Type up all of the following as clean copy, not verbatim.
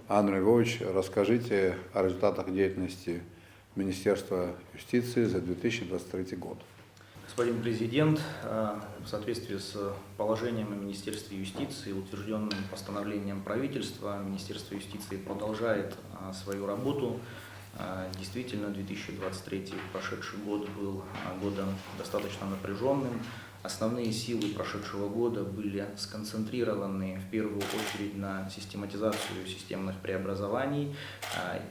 Андрей Львович, расскажите о результатах деятельности Министерства юстиции за 2023 год. Господин президент, в соответствии с положением о Министерстве юстиции, утвержденным постановлением правительства, Министерство юстиции продолжает свою работу. Действительно, 2023 прошедший год был годом достаточно напряженным. Основные силы прошедшего года были сконцентрированы в первую очередь на систематизацию системных преобразований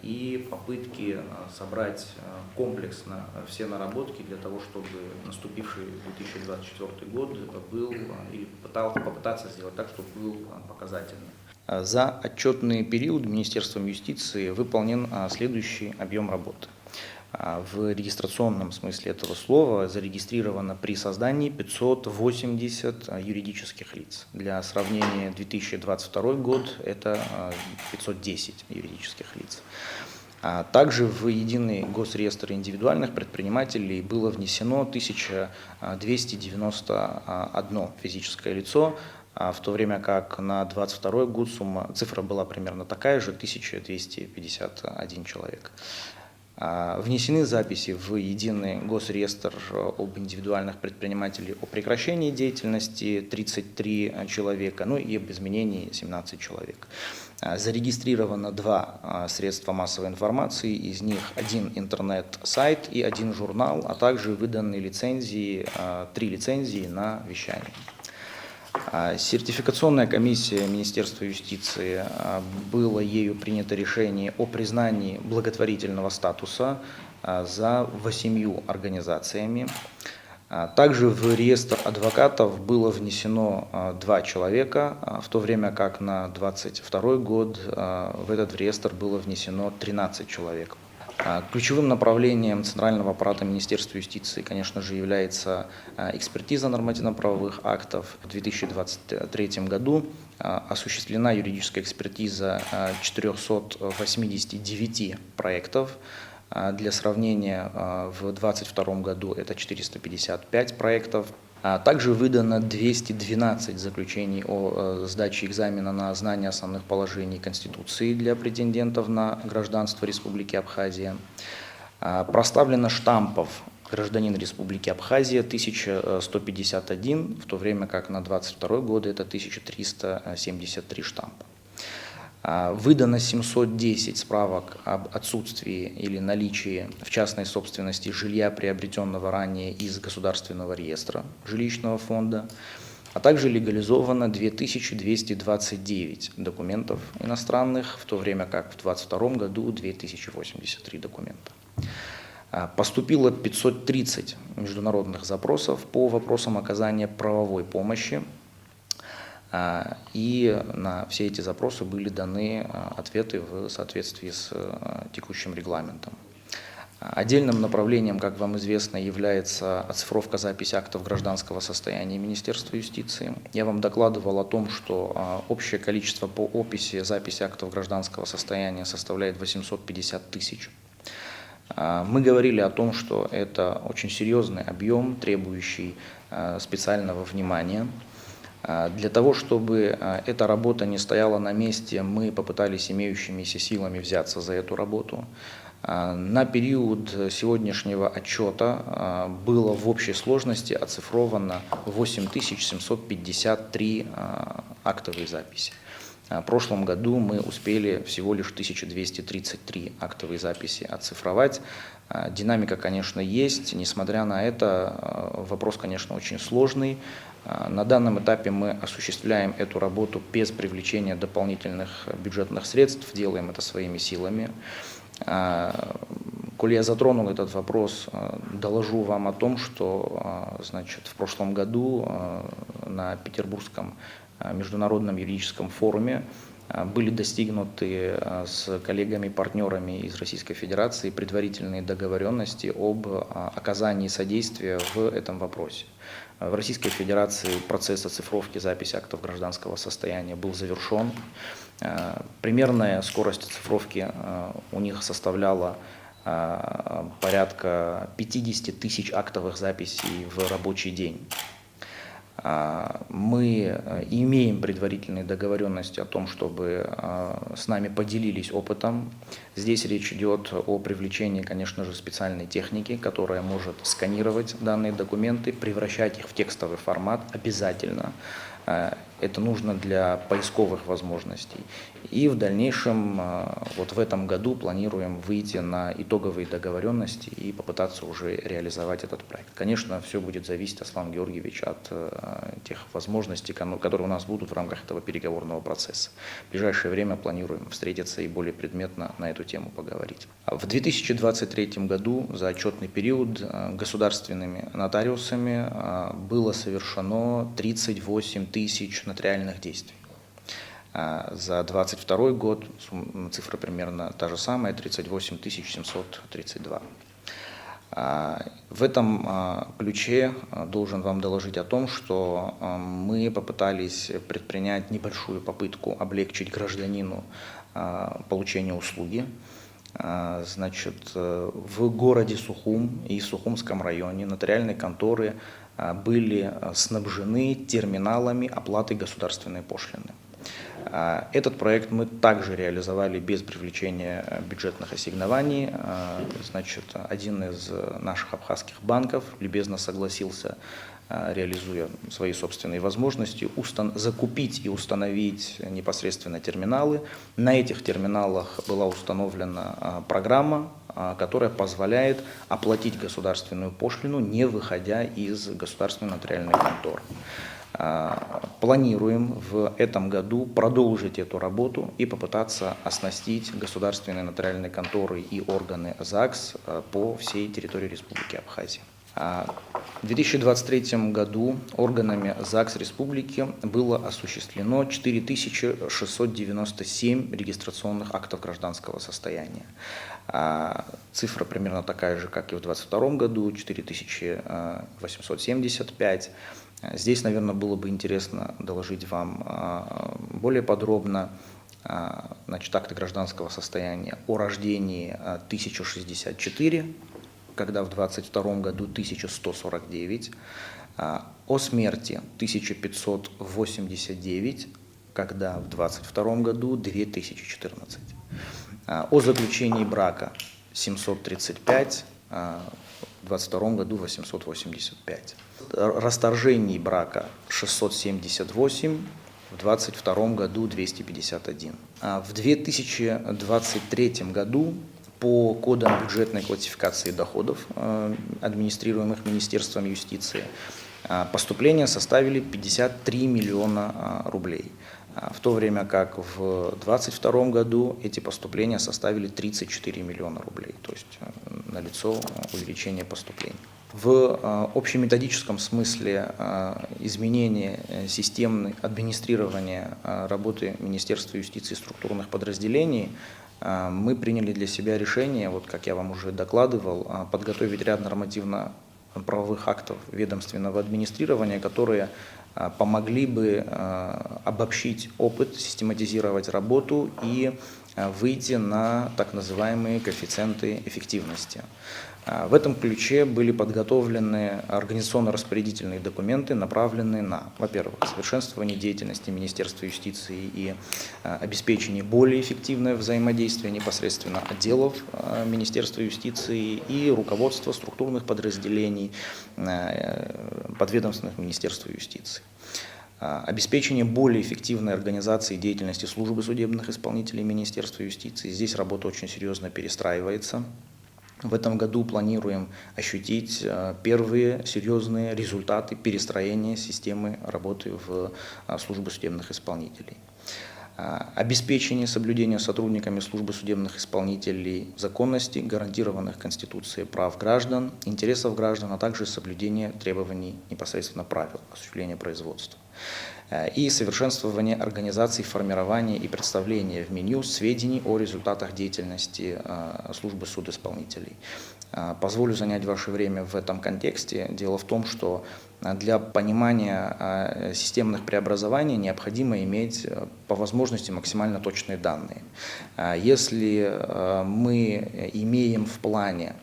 и попытки собрать комплексно все наработки для того, чтобы наступивший 2024 год был, или попытаться сделать так, чтобы был показательным. За отчетный период Министерством юстиции выполнен следующий объем работы. В регистрационном смысле этого слова зарегистрировано при создании 580 юридических лиц. Для сравнения, 2022 год – это 510 юридических лиц. Также в единый госреестр индивидуальных предпринимателей было внесено 1291 физическое лицо, в то время как на 2022 год цифра была примерно такая же – 1251 человек. Внесены записи в единый госреестр об индивидуальных предпринимателей о прекращении деятельности 33 человека, ну и об изменении 17 человек. Зарегистрировано 2 средства массовой информации, из них 1 интернет-сайт и 1 журнал, а также выданы лицензии, 3 лицензии на вещание. Сертификационная комиссия Министерства юстиции, было ею принято решение о признании благотворительного статуса за 8 организациями. Также в реестр адвокатов было внесено 2 человека, в то время как на 2022 год в этот реестр было внесено 13 человек. Ключевым направлением центрального аппарата Министерства юстиции, конечно же, является экспертиза нормативно-правовых актов. В 2023 году осуществлена юридическая экспертиза 489 проектов. Для сравнения, в 2022 году это 455 проектов. Также выдано 212 заключений о сдаче экзамена на знание основных положений Конституции для претендентов на гражданство Республики Абхазия. Проставлено штампов гражданин Республики Абхазия 1151, в то время как на 2022 год это 1373 штампа. Выдано 710 справок об отсутствии или наличии в частной собственности жилья, приобретенного ранее из Государственного реестра жилищного фонда, а также легализовано 2229 документов иностранных, в то время как в 2022 году 2083 документа. Поступило 530 международных запросов по вопросам оказания правовой помощи, и на все эти запросы были даны ответы в соответствии с текущим регламентом. Отдельным направлением, как вам известно, является оцифровка записи актов гражданского состояния Министерства юстиции. Я вам докладывал о том, что общее количество по описи записи актов гражданского состояния составляет 850 тысяч. Мы говорили о том, что это очень серьезный объем, требующий специального внимания. Для того, чтобы эта работа не стояла на месте, мы попытались имеющимися силами взяться за эту работу. На период сегодняшнего отчета было в общей сложности оцифровано 8753 актовые записи. В прошлом году мы успели всего лишь 1233 актовые записи оцифровать. Динамика, конечно, есть. Несмотря на это, вопрос, конечно, очень сложный. На данном этапе мы осуществляем эту работу без привлечения дополнительных бюджетных средств, делаем это своими силами. Коль я затронул этот вопрос, доложу вам о том, что в прошлом году на Петербургском международном юридическом форуме были достигнуты с коллегами-партнерами из Российской Федерации предварительные договоренности об оказании содействия в этом вопросе. В Российской Федерации процесс оцифровки записи актов гражданского состояния был завершен. Примерная скорость оцифровки у них составляла порядка 50 тысяч актовых записей в рабочий день. Мы имеем предварительные договоренности о том, чтобы с нами поделились опытом. Здесь речь идет о привлечении, конечно же, специальной техники, которая может сканировать данные документы, превращать их в текстовый формат обязательно. Это нужно для поисковых возможностей. И в дальнейшем, вот в этом году, планируем выйти на итоговые договоренности и попытаться уже реализовать этот проект. Конечно, все будет зависеть, Аслан Георгиевич, от тех возможностей, которые у нас будут в рамках этого переговорного процесса. В ближайшее время планируем встретиться и более предметно на эту тему поговорить. В 2023 году за отчетный период государственными нотариусами было совершено 38 тысяч нотариальных действий. За 2022 год цифра примерно та же самая, 38 732. В этом ключе должен вам доложить о том, что мы попытались предпринять небольшую попытку облегчить гражданину получение услуги. Значит, в городе Сухум и Сухумском районе нотариальные конторы были снабжены терминалами оплаты государственной пошлины. Этот проект мы также реализовали без привлечения бюджетных ассигнований. Значит, один из наших абхазских банков любезно согласился, реализуя свои собственные возможности, закупить и установить непосредственно терминалы. На этих терминалах была установлена программа, которая позволяет оплатить государственную пошлину, не выходя из государственной нотариальной конторы. Планируем в этом году продолжить эту работу и попытаться оснастить государственные нотариальные конторы и органы ЗАГС по всей территории Республики Абхазия. В 2023 году органами ЗАГС Республики было осуществлено 4697 регистрационных актов гражданского состояния. Цифра примерно такая же, как и в 2022 году, 4875. Здесь, наверное, было бы интересно доложить вам более подробно. Значит, акты гражданского состояния о рождении 1064, когда в 2022 году 1149, о смерти 1589, когда в 2022 году 2014, о заключении брака 735, в 2022 году 885. Расторжений брака 678, в 2022 году 251. В 2023 году по кодам бюджетной классификации доходов, администрируемых Министерством юстиции, поступления составили 53 миллиона рублей, в то время как в 2022 году эти поступления составили 34 миллиона рублей, то есть налицо увеличение поступлений. В общеметодическом смысле изменения системы администрирования работы Министерства юстиции и структурных подразделений мы приняли для себя решение, вот как я вам уже докладывал, подготовить ряд нормативно-правовых актов ведомственного администрирования, которые помогли бы обобщить опыт, систематизировать работу и выйти на так называемые коэффициенты эффективности. В этом ключе были подготовлены организационно-распорядительные документы, направленные на, во-первых, совершенствование деятельности Министерства юстиции и обеспечение более эффективного взаимодействия непосредственно отделов Министерства юстиции и руководства структурных подразделений подведомственных Министерству юстиции. Обеспечение более эффективной организации деятельности службы судебных исполнителей Министерства юстиции. Здесь работа очень серьезно перестраивается. В этом году планируем ощутить первые серьезные результаты перестроения системы работы в службе судебных исполнителей. Обеспечение соблюдения сотрудниками службы судебных исполнителей законности, гарантированных Конституцией прав граждан, интересов граждан, а также соблюдение требований непосредственно правил осуществления производства. И совершенствование организации формирования и представления в Минюст сведений о результатах деятельности службы судисполнителей. Позволю занять ваше время в этом контексте. Дело в том, что для понимания системных преобразований необходимо иметь по возможности максимально точные данные. Если мы имеем в плане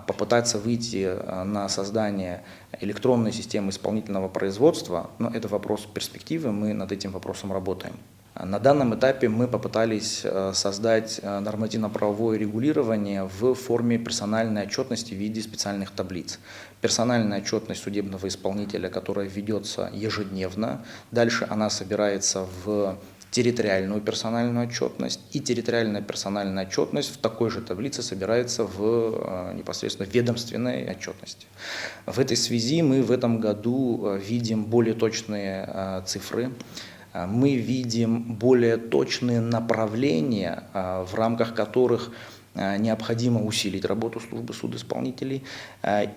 попытаться выйти на создание электронной системы исполнительного производства, но это вопрос перспективы, мы над этим вопросом работаем. На данном этапе мы попытались создать нормативно-правовое регулирование в форме персональной отчетности в виде специальных таблиц. Персональная отчетность судебного исполнителя, которая ведется ежедневно, дальше она собирается в территориальную персональную отчетность, и территориальная персональная отчетность в такой же таблице собирается в непосредственно ведомственной отчетности. В этой связи мы в этом году видим более точные цифры, мы видим более точные направления, в рамках которых необходимо усилить работу службы судисполнителей,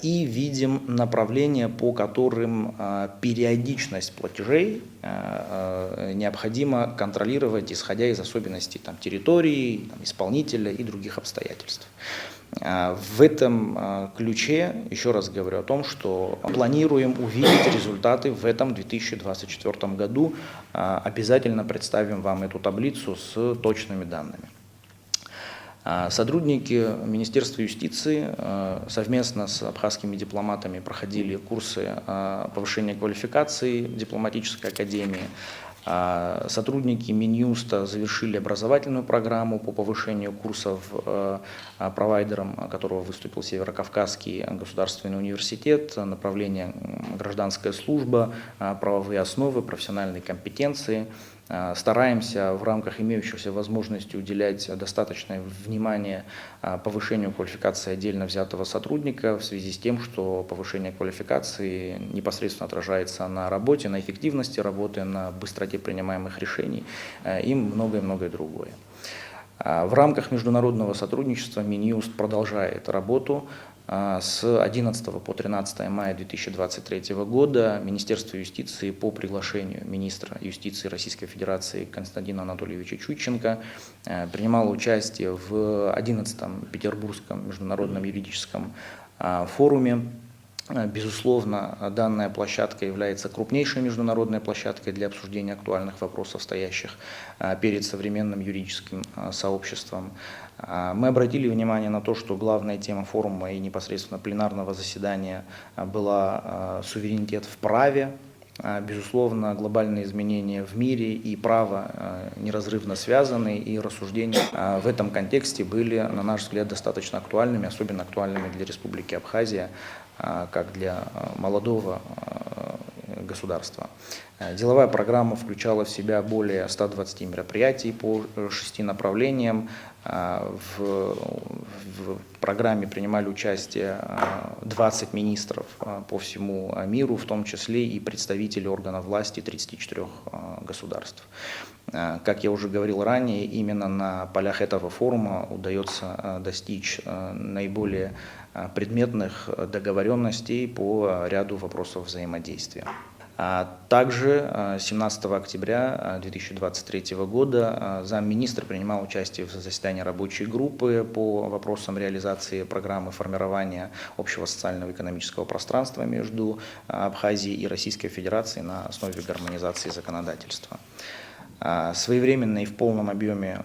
и видим направления, по которым периодичность платежей необходимо контролировать, исходя из особенностей территории, исполнителя и других обстоятельств. В этом ключе, еще раз говорю о том, что планируем увидеть результаты в этом 2024 году. Обязательно представим вам эту таблицу с точными данными. Сотрудники Министерства юстиции совместно с абхазскими дипломатами проходили курсы повышения квалификации в дипломатической академии. Сотрудники Минюста завершили образовательную программу по повышению курсов, провайдером которого выступил Северокавказский государственный университет, направление гражданская служба, правовые основы, профессиональные компетенции. Стараемся в рамках имеющихся возможностей уделять достаточное внимание повышению квалификации отдельно взятого сотрудника в связи с тем, что повышение квалификации непосредственно отражается на работе, на эффективности работы, на быстроте принимаемых решений и многое-многое другое. В рамках международного сотрудничества Минюст продолжает работу. С 11 по 13 мая 2023 года Министерство юстиции по приглашению министра юстиции Российской Федерации Константина Анатольевича Чученко принимало участие в 11-м Петербургском международном юридическом форуме. Безусловно, данная площадка является крупнейшей международной площадкой для обсуждения актуальных вопросов, стоящих перед современным юридическим сообществом. Мы обратили внимание на то, что главная тема форума и непосредственно пленарного заседания была суверенитет в праве. Безусловно, глобальные изменения в мире и право неразрывно связаны, и рассуждения в этом контексте были, на наш взгляд, достаточно актуальными, особенно актуальными для Республики Абхазия, как для молодого государства. Деловая программа включала в себя более 120 мероприятий по 6 направлениям. В программе принимали участие 20 министров по всему миру, в том числе и представители органов власти 34 государств. Как я уже говорил ранее, именно на полях этого форума удается достичь наиболее предметных договоренностей по ряду вопросов взаимодействия. Также 17 октября 2023 года замминистра принимал участие в заседании рабочей группы по вопросам реализации программы формирования общего социального и экономического пространства между Абхазией и Российской Федерацией на основе гармонизации законодательства. Своевременно и в полном объеме,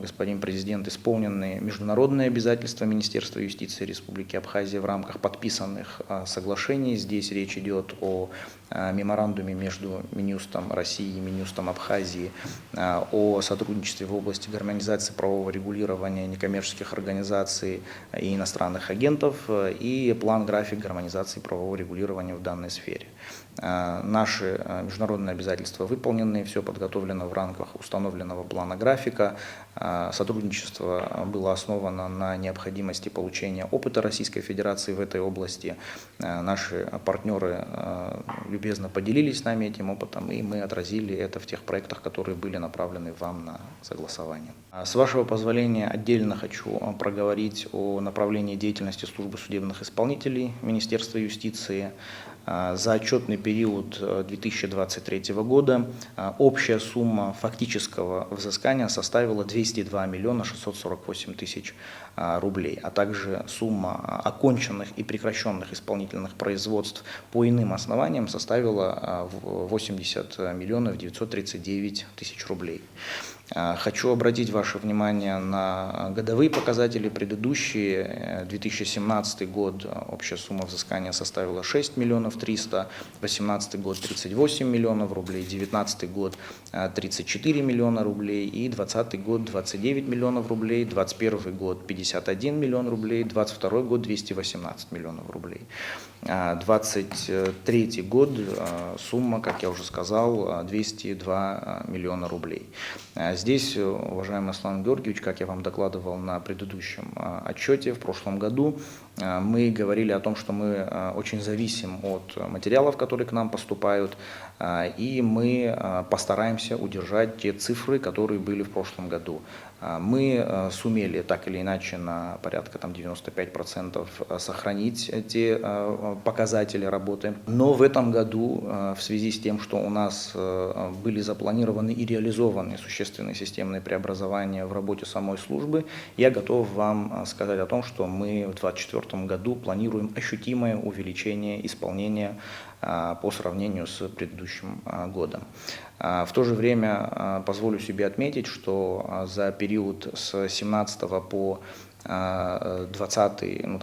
господин президент, исполнены международные обязательства Министерства юстиции Республики Абхазия в рамках подписанных соглашений. Здесь речь идет о меморандуме между Минюстом России и Минюстом Абхазии о сотрудничестве в области гармонизации правового регулирования некоммерческих организаций и иностранных агентов и план-график гармонизации правового регулирования в данной сфере. Наши международные обязательства выполнены, все подготовлено в рамках установленного плана графика. Сотрудничество было основано на необходимости получения опыта Российской Федерации в этой области. Наши партнеры любезно поделились с нами этим опытом, и мы отразили это в тех проектах, которые были направлены вам на согласование. С вашего позволения, отдельно хочу проговорить о направлении деятельности службы судебных исполнителей Министерства юстиции. За отчетный период 2023 года общая сумма фактического взыскания составила 202 миллиона 648 тысяч рублей, а также сумма оконченных и прекращенных исполнительных производств по иным основаниям составила 80 миллионов 939 тысяч рублей. Хочу обратить ваше внимание на годовые показатели предыдущие. 2017 год общая сумма взыскания составила 6 миллионов 300, 2018 год 38 миллионов рублей, 2019 год 34 миллиона рублей и 2020 год 29 миллионов рублей, 2021 год 51 миллион рублей, 2022 год 218 миллионов рублей. 2023 год сумма, как я уже сказал, 202 миллиона рублей. Здесь, уважаемый Аслан Георгиевич, как я вам докладывал на предыдущем отчете, в прошлом году мы говорили о том, что мы очень зависим от материалов, которые к нам поступают, и мы постараемся удержать те цифры, которые были в прошлом году. Мы сумели так или иначе на порядка 95% сохранить эти показатели работы. Но в этом году, в связи с тем, что у нас были запланированы и реализованы существенные системные преобразования в работе самой службы, я готов вам сказать о том, что мы в 2024 году планируем ощутимое увеличение исполнения по сравнению с предыдущим годом. В то же время позволю себе отметить, что за период с 2017 по 20,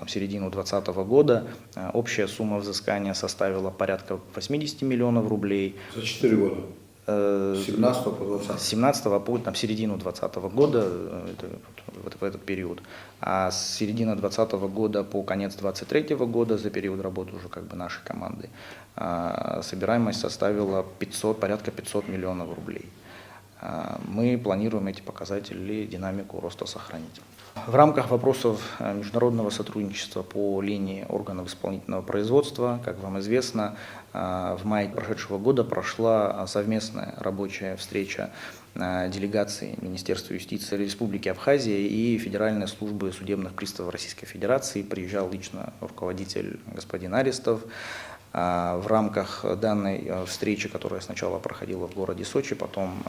середину 2020 года общая сумма взыскания составила порядка 80 миллионов рублей. За 4 года? С 17 по 20. С 17 по середину 2020 года, в этот период. А с середины 2020 года по конец 2023 года, за период работы уже нашей команды, собираемость составила порядка 500 миллионов рублей. Мы планируем эти показатели, динамику роста сохранить. В рамках вопросов международного сотрудничества по линии органов исполнительного производства, как вам известно, в мае прошедшего года прошла совместная рабочая встреча делегации Министерства юстиции Республики Абхазия и Федеральной службы судебных приставов Российской Федерации. Приезжал лично руководитель господин Арестов. В рамках данной встречи, которая сначала проходила в городе Сочи, потом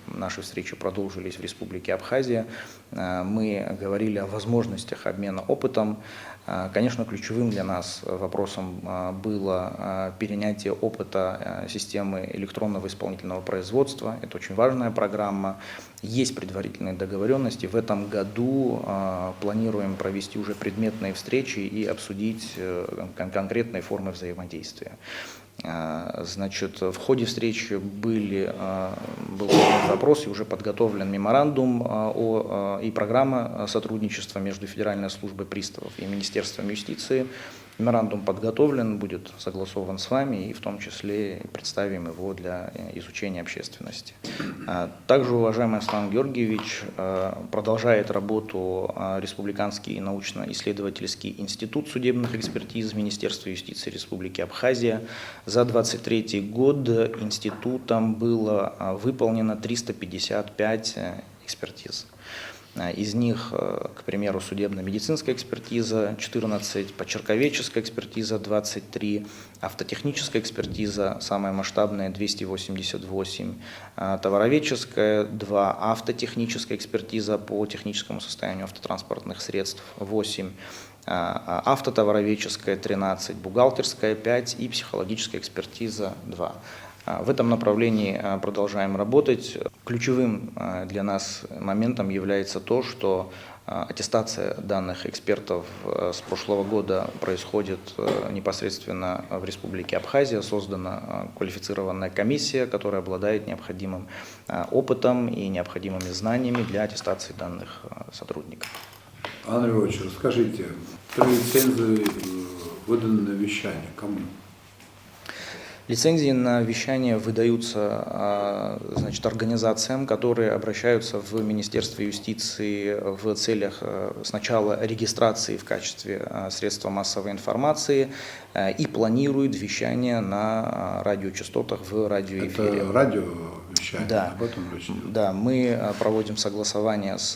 наши встречи продолжились в Республике Абхазия, мы говорили о возможностях обмена опытом. Конечно, ключевым для нас вопросом было перенятие опыта системы электронного исполнительного производства. Это очень важная программа. Есть предварительные договоренности. В этом году планируем провести уже предметные встречи и обсудить конкретные формы взаимодействия. Значит, в ходе встречи был поднят вопрос и уже подготовлен меморандум и программа сотрудничества между Федеральной службой приставов и Министерством юстиции. Меморандум подготовлен, будет согласован с вами и в том числе представим его для изучения общественности. Также, уважаемый Аслан Георгиевич, продолжает работу Республиканский научно-исследовательский институт судебных экспертиз Министерства юстиции Республики Абхазия. За 2023 год институтом было выполнено 355 экспертиз. Из них, к примеру, судебно-медицинская экспертиза 14, почерковедческая экспертиза 23, автотехническая экспертиза, самая масштабная, 288, товароведческая 2, автотехническая экспертиза по техническому состоянию автотранспортных средств 8, автотовароведческая 13, бухгалтерская 5 и психологическая экспертиза 2. В этом направлении продолжаем работать. Ключевым для нас моментом является то, что аттестация данных экспертов с прошлого года происходит непосредственно в Республике Абхазия. Создана квалифицированная комиссия, которая обладает необходимым опытом и необходимыми знаниями для аттестации данных сотрудников. Андрей Львович, расскажите, 3 лицензии выданы на вещание кому? Лицензии на вещание выдаются организациям, которые обращаются в Министерство юстиции в целях сначала регистрации в качестве средства массовой информации и планируют вещание на радиочастотах в радиоэфире. Это радиовещание? Да. Об этом речь идет? Да, мы проводим согласование с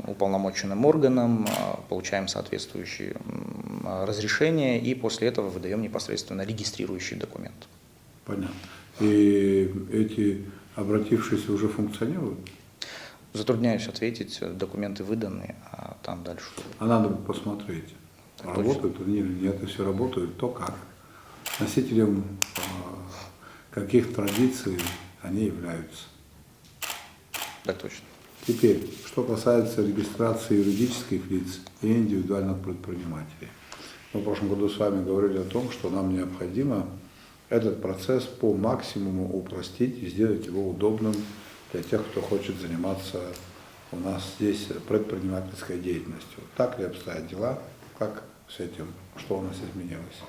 уполномоченным органом, получаем соответствующие разрешения и после этого выдаем непосредственно регистрирующий документ. Понятно. И эти обратившиеся уже функционируют? Затрудняюсь ответить, документы выданы, а там дальше. А надо бы посмотреть, работают они или нет, если работают, то как? Носителем каких традиций они являются? Так точно. Теперь, что касается регистрации юридических лиц и индивидуальных предпринимателей. Мы в прошлом году с вами говорили о том, что нам необходимо этот процесс по максимуму упростить и сделать его удобным для тех, кто хочет заниматься у нас здесь предпринимательской деятельностью. Так ли обстоят дела? Как с этим? Что у нас изменилось?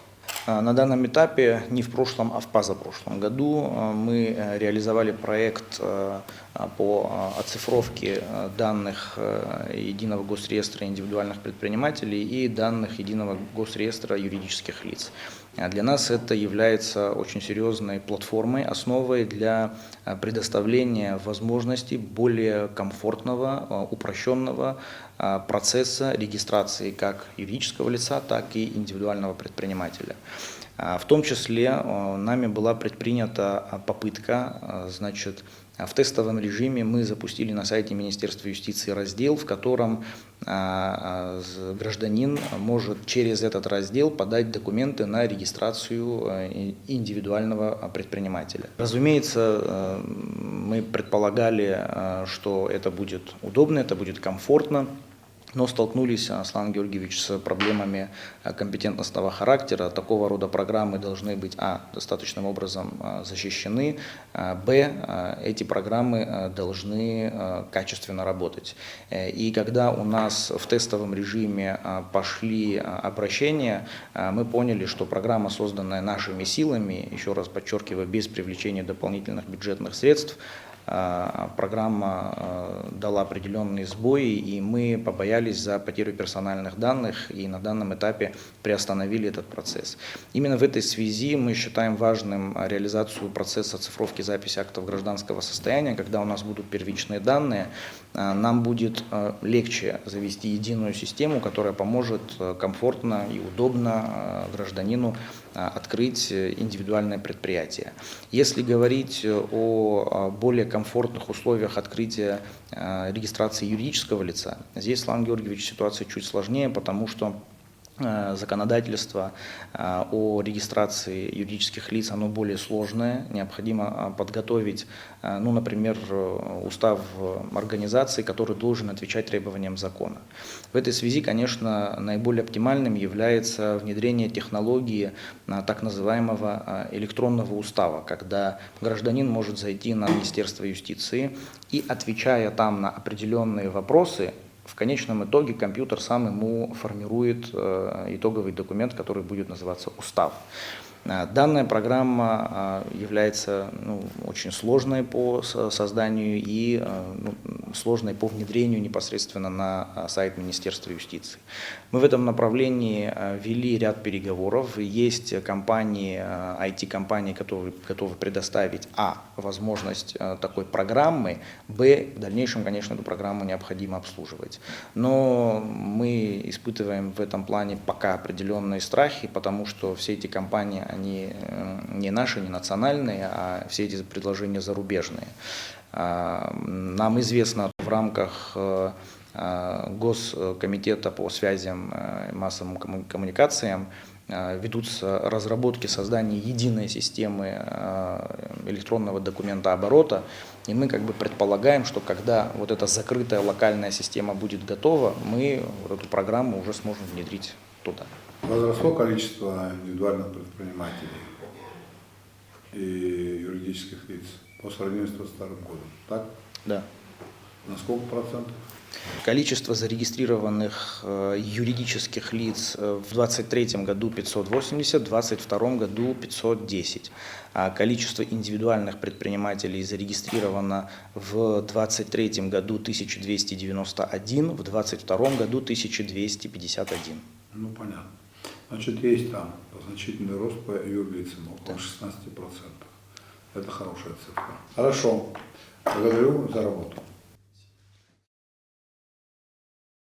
На данном этапе, не в прошлом, а в позапрошлом году, мы реализовали проект по оцифровке данных Единого госреестра индивидуальных предпринимателей и данных Единого госреестра юридических лиц. Для нас это является очень серьезной платформой, основой для предоставления возможности более комфортного, упрощенного процесса регистрации как юридического лица, так и индивидуального предпринимателя. В том числе нами была предпринята попытка, в тестовом режиме мы запустили на сайте Министерства юстиции раздел, в котором гражданин может через этот раздел подать документы на регистрацию индивидуального предпринимателя. Разумеется, мы предполагали, что это будет удобно, это будет комфортно. Но столкнулись, Аслан Георгиевич, с проблемами компетентностного характера. Такого рода программы должны быть, достаточным образом защищены, эти программы должны качественно работать. И когда у нас в тестовом режиме пошли обращения, мы поняли, что программа, созданная нашими силами, еще раз подчеркиваю, без привлечения дополнительных бюджетных средств, программа дала определенные сбои, и мы побоялись за потерю персональных данных и на данном этапе приостановили этот процесс. Именно в этой связи мы считаем важным реализацию процесса цифровки записи актов гражданского состояния. Когда у нас будут первичные данные, нам будет легче завести единую систему, которая поможет комфортно и удобно гражданину открыть индивидуальное предприятие. Если говорить о более комфортных условиях открытия регистрации юридического лица, здесь, Аслан Георгиевич, ситуация чуть сложнее, потому что законодательство о регистрации юридических лиц, оно более сложное, необходимо подготовить, например, устав организации, который должен отвечать требованиям закона. В этой связи, конечно, наиболее оптимальным является внедрение технологии так называемого электронного устава, когда гражданин может зайти на Министерство юстиции и, отвечая там на определенные вопросы, в конечном итоге компьютер сам ему формирует итоговый документ, который будет называться устав. Данная программа является очень сложной по созданию и сложной по внедрению непосредственно на сайт Министерства юстиции. Мы в этом направлении вели ряд переговоров. Есть компании, IT-компании, которые готовы предоставить возможность такой программы, в дальнейшем, конечно, эту программу необходимо обслуживать. Но мы испытываем в этом плане пока определенные страхи, потому что все эти компании, они не наши, не национальные, а все эти предложения зарубежные. Нам известно в рамках Госкомитета по связям и массовым коммуникациям ведутся разработки создания единой системы электронного документооборота, и мы предполагаем, что когда вот эта закрытая локальная система будет готова, мы вот эту программу уже сможем внедрить туда. Возросло количество индивидуальных предпринимателей и юридических лиц по сравнению с 2022 годом, так? Да. На сколько процентов? Количество зарегистрированных юридических лиц в 2023 году 580, в 2022 году 510. А количество индивидуальных предпринимателей зарегистрировано в 2023 году 1291, в 2022 году 1251. Понятно. Значит, есть там значительный рост по юрлицам, около 16%. Это хорошая цифра. Хорошо. Благодарю за работу.